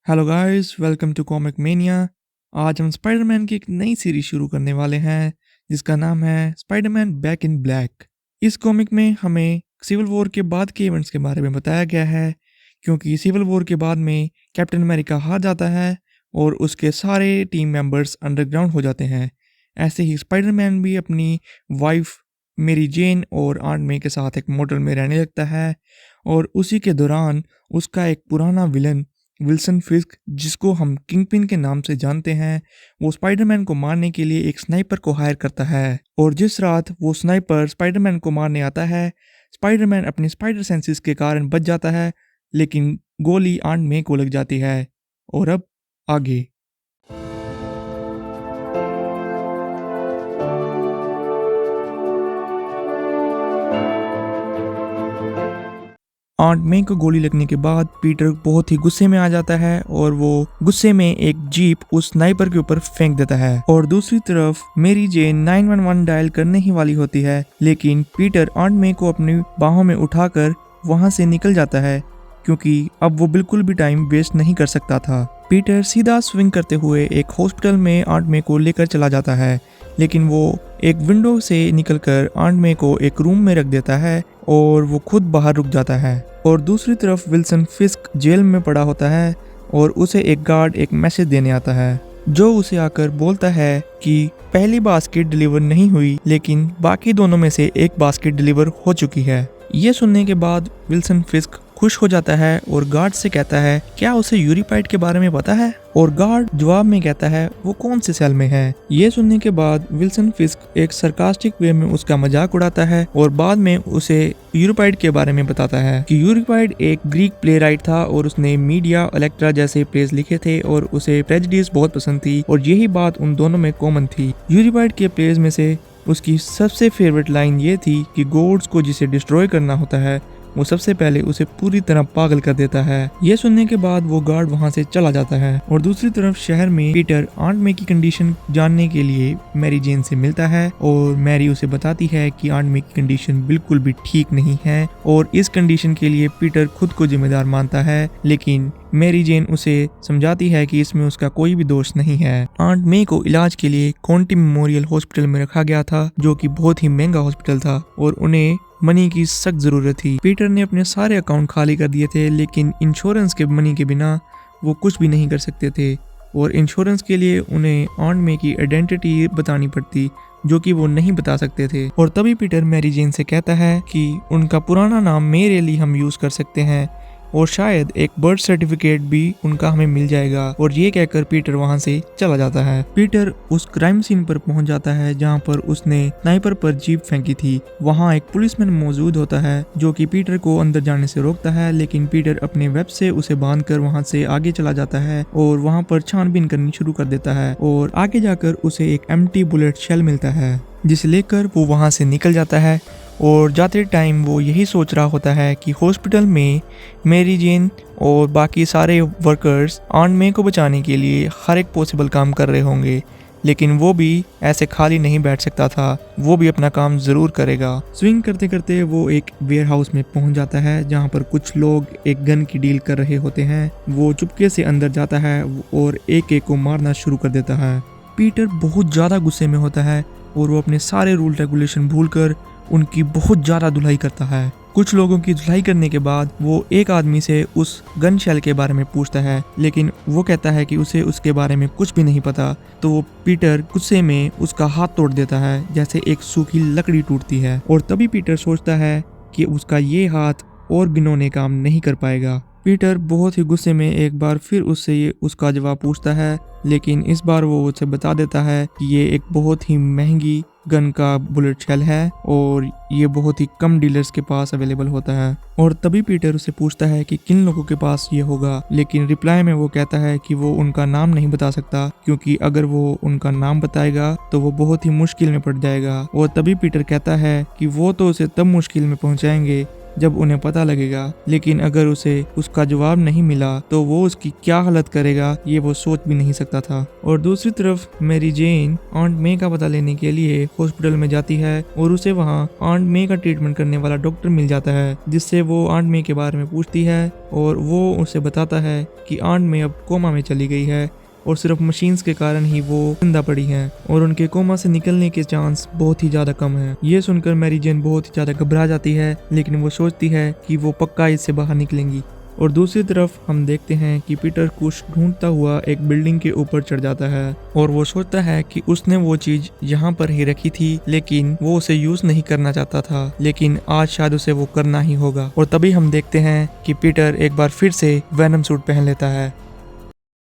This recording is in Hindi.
Hello guys, welcome to comic mania. आज हम स्पाइडरमैन की एक नई सीरीज शुरू करने वाले हैं जिसका नाम है स्पाइडरमैन बैक इन ब्लैक। इस कॉमिक में हमें सिविल वॉर के बाद के इवेंट्स के बारे में बताया गया है, क्योंकि सिविल वॉर के बाद में कैप्टन अमेरिका हार जाता है और उसके सारे टीम मेंबर्स अंडरग्राउंड हो जाते हैं। ऐसे ही स्पाइडरमैन भी अपनी वाइफ मेरी जेन और आंट मे के साथ एक मोटल में रहने लगता है, और उसी के दौरान उसका एक पुराना विलन विल्सन फिस्क, जिसको हम किंगपिन के नाम से जानते हैं, वो स्पाइडरमैन को मारने के लिए एक स्नाइपर को हायर करता है। और जिस रात वो स्नाइपर स्पाइडरमैन को मारने आता है, स्पाइडरमैन अपनी स्पाइडर सेंसेस के कारण बच जाता है, लेकिन गोली आंट मे को लग जाती है। और अब आगे आंट मे को गोली लगने के बाद पीटर बहुत ही गुस्से में आ जाता है और वो गुस्से में एक जीप उस स्नाइपर के ऊपर फेंक देता है। और दूसरी तरफ मेरी जेन 911 डायल करने ही वाली होती है, लेकिन पीटर आंट मे को अपनी बाहों में उठाकर वहां से निकल जाता है, क्योंकि अब वो बिल्कुल भी टाइम वेस्ट नहीं कर सकता था। पीटर सीधा स्विंग करते हुए एक हॉस्पिटल में आंट मे को लेकर चला जाता है, लेकिन वो एक विंडो से निकलकर आंट मे को एक रूम में रख देता है और वो खुद बाहर रुक जाता है। और दूसरी तरफ विल्सन फिस्क जेल में पड़ा होता है और उसे एक गार्ड एक मैसेज देने आता है, जो उसे आकर बोलता है कि पहली बास्केट डिलीवर नहीं हुई, लेकिन बाकी दोनों में से एक बास्केट डिलीवर हो चुकी है। ये सुनने के बाद विल्सन फिस्क खुश हो जाता है और गार्ड से कहता है क्या उसे यूरिपाइड के बारे में पता है। और गार्ड जवाब में कहता है वो कौन से सेल में है। ये सुनने के बाद विल्सन फिस्क एक सरकास्टिक वे में उसका मजाक उड़ाता है और बाद में उसे यूरिपाइड के बारे में बताता है कि यूरिपाइड एक ग्रीक प्ले राइट था और उसने मीडिया, इलेक्ट्रा जैसे प्लेस लिखे थे और उसे ट्रेजेडीज बहुत पसंद थी, और यही बात उन दोनों में कॉमन थी। यूरिपाइड के प्लेस में से उसकी सबसे फेवरेट लाइन ये थी कि गॉड्स को जिसे डिस्ट्रॉय करना होता है वो सबसे पहले उसे पूरी तरह पागल कर देता है। ये सुनने के बाद वो गार्ड वहां से चला जाता है। और दूसरी तरफ शहर में पीटर आंट मे की कंडीशन जानने के लिए मैरी जेन से मिलता है और मैरी उसे बताती है कि आंट मे की कंडीशन बिल्कुल भी ठीक नहीं है और इस कंडीशन के लिए पीटर खुद को जिम्मेदार मानता है, लेकिन मैरी जेन उसे समझाती है कि इसमें उसका कोई भी दोष नहीं है। आंट मे को इलाज के लिए कॉन्टी मेमोरियल हॉस्पिटल में रखा गया था, जो कि बहुत ही महंगा हॉस्पिटल था और उन्हें मनी की सख्त जरूरत थी। पीटर ने अपने सारे अकाउंट खाली कर दिए थे, लेकिन इंश्योरेंस के मनी के बिना वो कुछ भी नहीं कर सकते थे और इंश्योरेंस के लिए उन्हें आंट मे की आइडेंटिटी बतानी पड़ती, जो कि वो नहीं बता सकते थे। और तभी पीटर मैरी जेन से कहता है कि उनका पुराना नाम मेरे लिए हम यूज कर सकते हैं और शायद एक बर्थ सर्टिफिकेट भी उनका हमें मिल जाएगा। और ये कहकर पीटर वहां से चला जाता है। पीटर उस क्राइम सीन पर पहुंच जाता है जहां पर उसने स्नाइपर पर जीप फेंकी थी। वहां एक पुलिसमैन मौजूद होता है जो कि पीटर को अंदर जाने से रोकता है, लेकिन पीटर अपने वेब से उसे बांधकर वहां से आगे चला जाता है और वहां पर छानबीन करनी शुरू कर देता है। और आगे जाकर उसे एक एम्प्टी बुलेट शेल मिलता है, जिसे लेकर वो वहां से निकल जाता है। और जाते टाइम वो यही सोच रहा होता है कि हॉस्पिटल में मैरी जेन और बाकी सारे वर्कर्स आंट मे को बचाने के लिए हर एक पॉसिबल काम कर रहे होंगे, लेकिन वो भी ऐसे खाली नहीं बैठ सकता था, वो भी अपना काम जरूर करेगा। स्विंग करते करते वो एक वेयर हाउस में पहुंच जाता है जहां पर कुछ लोग एक गन की डील कर रहे होते हैं। वो चुपके से अंदर जाता है और एक एक को मारना शुरू कर देता है। पीटर बहुत ज्यादा गुस्से में होता है और वो अपने सारे रूल रेगुलेशन भूलकर उनकी बहुत ज्यादा धुलाई करता है। कुछ लोगों की धुलाई करने के बाद वो एक आदमी से उस गन शेल के बारे में पूछता है, लेकिन वो कहता है कि उसे उसके बारे में कुछ भी नहीं पता। तो वो पीटर गुस्से में उसका हाथ तोड़ देता है, जैसे एक सूखी लकड़ी टूटती है। और तभी पीटर सोचता है कि उसका ये हाथ और घिनौने काम नहीं कर पाएगा। पीटर बहुत ही गुस्से में एक बार फिर उससे ये उसका जवाब पूछता है, लेकिन इस बार वो उसे बता देता है कि ये एक बहुत ही महंगी गन का बुलेट शेल है और ये बहुत ही कम डीलर्स के पास अवेलेबल होता है। और तभी पीटर उसे पूछता है कि किन लोगों के पास ये होगा, लेकिन रिप्लाई में वो कहता है कि वो उनका नाम नहीं बता सकता, क्योंकि अगर वो उनका नाम बताएगा तो वो बहुत ही मुश्किल में पड़ जाएगा। और तभी पीटर कहता है कि वो तो उसे तब मुश्किल में पहुंचाएंगे जब उन्हें पता लगेगा, लेकिन अगर उसे उसका जवाब नहीं मिला तो वो उसकी क्या हालत करेगा ये वो सोच भी नहीं सकता था। और दूसरी तरफ मेरी जेन आंट मे का पता लेने के लिए हॉस्पिटल में जाती है और उसे वहाँ आंट मे का ट्रीटमेंट करने वाला डॉक्टर मिल जाता है, जिससे वो आंट मे के बारे में पूछती है और वो उसे बताता है कि आंट मे अब कोमा में चली गई है और सिर्फ मशीन्स के कारण ही वो जिंदा पड़ी हैं और उनके कोमा से निकलने के चांस बहुत ही ज्यादा कम है। ये सुनकर मैरी जेन बहुत ही ज्यादा घबरा जाती है, लेकिन वो सोचती है कि वो पक्का इससे बाहर निकलेंगी। और दूसरी तरफ हम देखते हैं कि पीटर कुछ ढूंढता हुआ एक बिल्डिंग के ऊपर चढ़ जाता है और वो सोचता है कि उसने वो चीज यहाँ पर ही रखी थी, लेकिन वो उसे यूज नहीं करना चाहता था, लेकिन आज शायद उसे वो करना ही होगा। और तभी हम देखते हैं कि पीटर एक बार फिर से वेनम सूट पहन लेता है